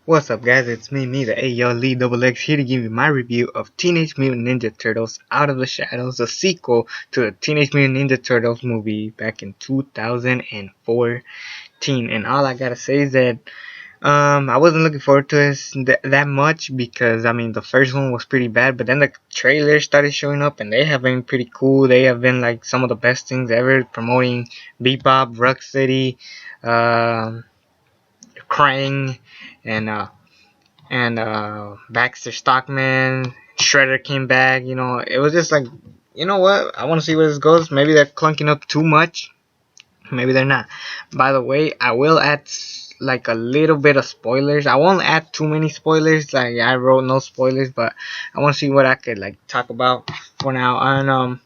What's up, guys? It's me, the AL Lee Double X, here to give you my review of Teenage Mutant Ninja Turtles Out of the Shadows, a sequel to the Teenage Mutant Ninja Turtles movie back in 2014. And all I gotta say is that I wasn't looking forward to this that much because I mean the first one was pretty bad, but then the trailers started showing up and they have been pretty cool. They have been like some of the best things ever, promoting Bebop, Rocksteady, um, Krang, and Baxter Stockman, Shredder came back. It was just like, you know what? I want to see where this goes. Maybe they're clunking up too much. Maybe they're not. By the way, I will add like a little bit of spoilers. I won't add too many spoilers. Like I wrote no spoilers, but I want to see what I could like talk about for now. And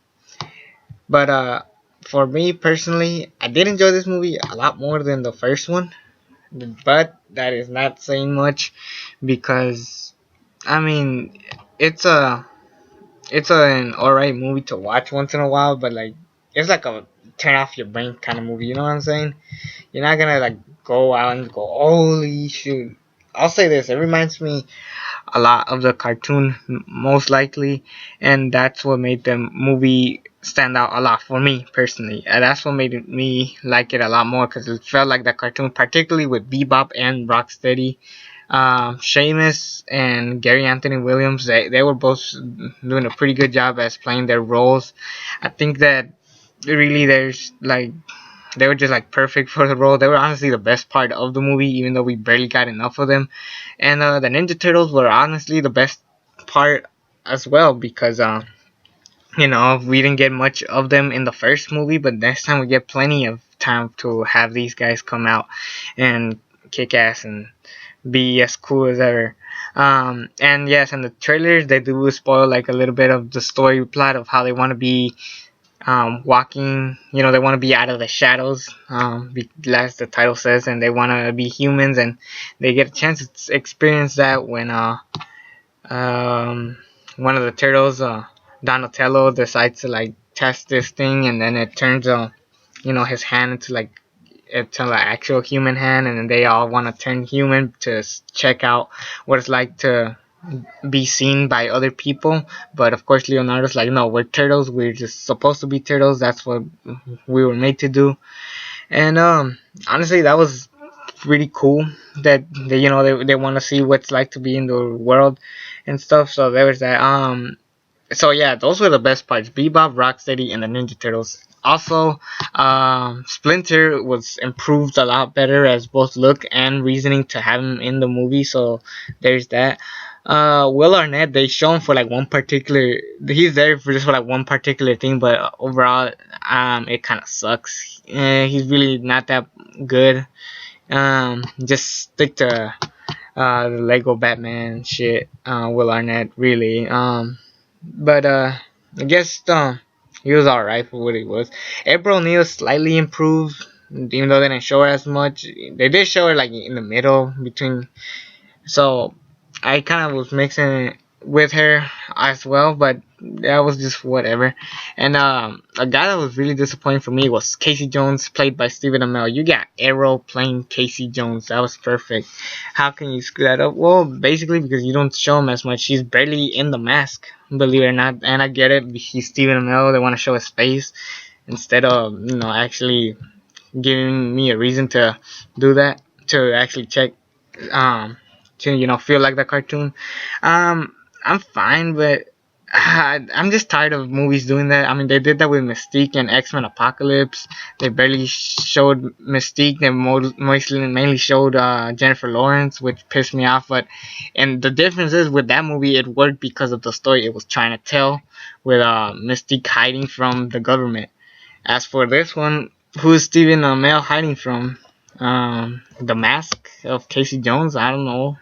but for me personally, I did enjoy this movie a lot more than the first one. But that is not saying much because I mean, it's a an alright movie to watch once in a while, but like it's like a turn off your brain kind of movie. You know what I'm saying? You're not gonna like go out and go, holy shoot. I'll say this: it reminds me a lot of the cartoon, most likely, and that's what made the movie stand out a lot for me personally. And that's what made me like it a lot more because it felt like the cartoon, particularly with Bebop and Rocksteady. Seamus and Gary Anthony Williams, they were both doing a pretty good job as playing their roles. I think that really there's like they were just like perfect for the role. They were honestly the best part of the movie, even though we barely got enough of them. And the Ninja Turtles were honestly the best part as well because we didn't get much of them in the first movie, but next time we get plenty of time to have these guys come out and kick ass and be as cool as ever. And yes, in the trailers they do spoil like a little bit of the story plot of how they want to be walking. They want to be out of the shadows, as the title says, and they want to be humans, and they get a chance to experience that when one of the turtles, Donatello, decides to like test this thing, and then it turns his hand into like it's an actual human hand, and then they all want to turn human to check out what it's like to be seen by other people. But of course, Leonardo's like, no, we're turtles. We're just supposed to be turtles. That's what we were made to do. And honestly, that was pretty cool. That they want to see what it's like to be in the world and stuff. So there was that. So yeah, those were the best parts: Bebop, Rocksteady, and the Ninja Turtles. Also, Splinter was improved a lot better as both look and reasoning to have him in the movie. So there's that. Will Arnett, they show him for like one particular. He's there for just for like one particular thing, but overall, it kind of sucks. He's really not that good. Just stick to the Lego Batman shit. Will Arnett, really. But I guess he was alright for what he was. April O'Neil slightly improved, even though they didn't show her as much. They did show her like in the middle between. So I kind of was mixing it with her as well, but that was just whatever. And a guy that was really disappointing for me was Casey Jones, played by Stephen Amell. You got Arrow playing Casey Jones. That was perfect. How can you screw that up? Well, basically because you don't show him as much. He's barely in the mask, believe it or not. And I get it. He's Stephen Amell. They want to show his face instead of actually giving me a reason to do that, to actually check to feel like the cartoon. I'm fine, but I'm just tired of movies doing that. I mean, they did that with Mystique and X-Men Apocalypse. They barely showed Mystique. They mainly showed Jennifer Lawrence, which pissed me off. And the difference is with that movie, it worked because of the story it was trying to tell, with Mystique hiding from the government. As for this one, who is Stephen Amell hiding from? The Mask of Casey Jones? I don't know.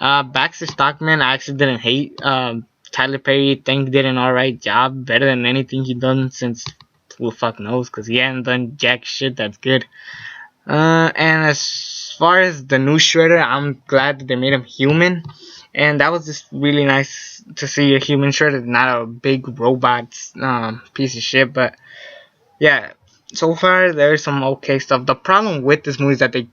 Baxter Stockman, I actually didn't hate. Tyler Perry, I think, did an alright job, better than anything he done since who the fuck knows, because he hadn't done jack shit that's good. And as far as the new Shredder, I'm glad that they made him human, and that was just really nice to see a human Shredder, not a big robot piece of shit. But yeah, So far, there's some okay stuff. The problem with this movie is that they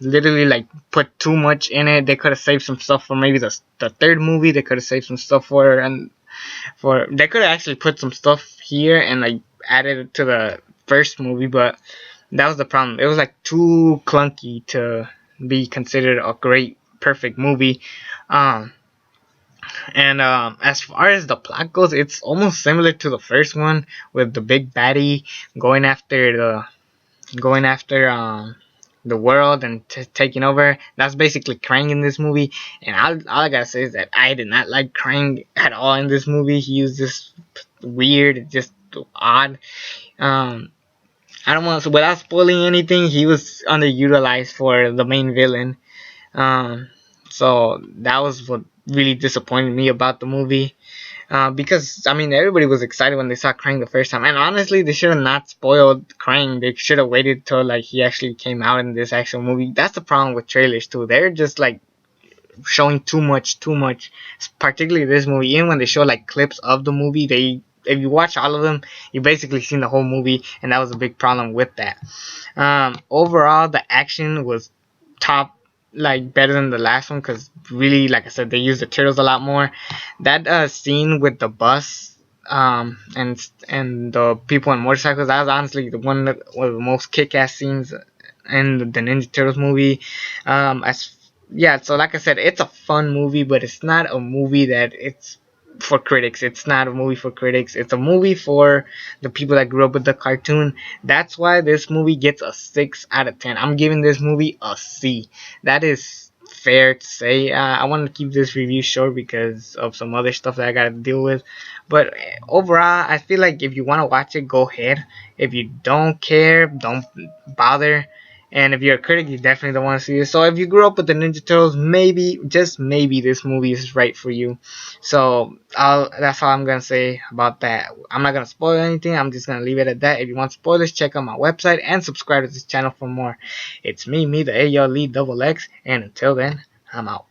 literally like put too much in it. They could have saved some stuff for maybe the third movie. They could have saved some stuff for and for they could have actually put some stuff here and like added it to the first movie, but that was the problem. It was like too clunky to be considered a great perfect movie. Um, and as far as the plot goes, it's almost similar to the first one with the big baddie going after the world and taking over. That's basically Krang in this movie. And all I gotta say is that I did not like Krang at all in this movie. He was just weird, just odd. Um, I don't want to, without spoiling anything, he was underutilized for the main villain. Um, so that was what really disappointed me about the movie. Because I mean everybody was excited when they saw Krang the first time, and honestly they should have not spoiled Krang. They should have waited till like he actually came out in this actual movie. That's the problem with trailers too. They're just like showing too much. Particularly this movie. Even when they show like clips of the movie, they if you watch all of them, you basically seen the whole movie, and that was a big problem with that. Overall, the action was top, like better than the last one because really, like I said, they used the turtles a lot more. That scene with the bus and the people on motorcycles, that was honestly the one that was the most kick-ass scenes in the Ninja Turtles movie. As Yeah, so like I said, it's a fun movie, but it's not a movie that it's for critics. It's not a movie for critics. It's a movie for the people that grew up with the cartoon. That's why this movie gets a 6 out of 10. I'm giving this movie a C. That is fair to say. I want to keep this review short because of some other stuff that I got to deal with. But overall, I feel like if you want to watch it, go ahead. If you don't care, don't bother. And if you're a critic, you definitely don't want to see this. So if you grew up with the Ninja Turtles, maybe, just maybe, this movie is right for you. So that's all I'm going to say about that. I'm not going to spoil anything. I'm just going to leave it at that. If you want spoilers, check out my website and subscribe to this channel for more. It's me, the AL Lead Double X. And until then, I'm out.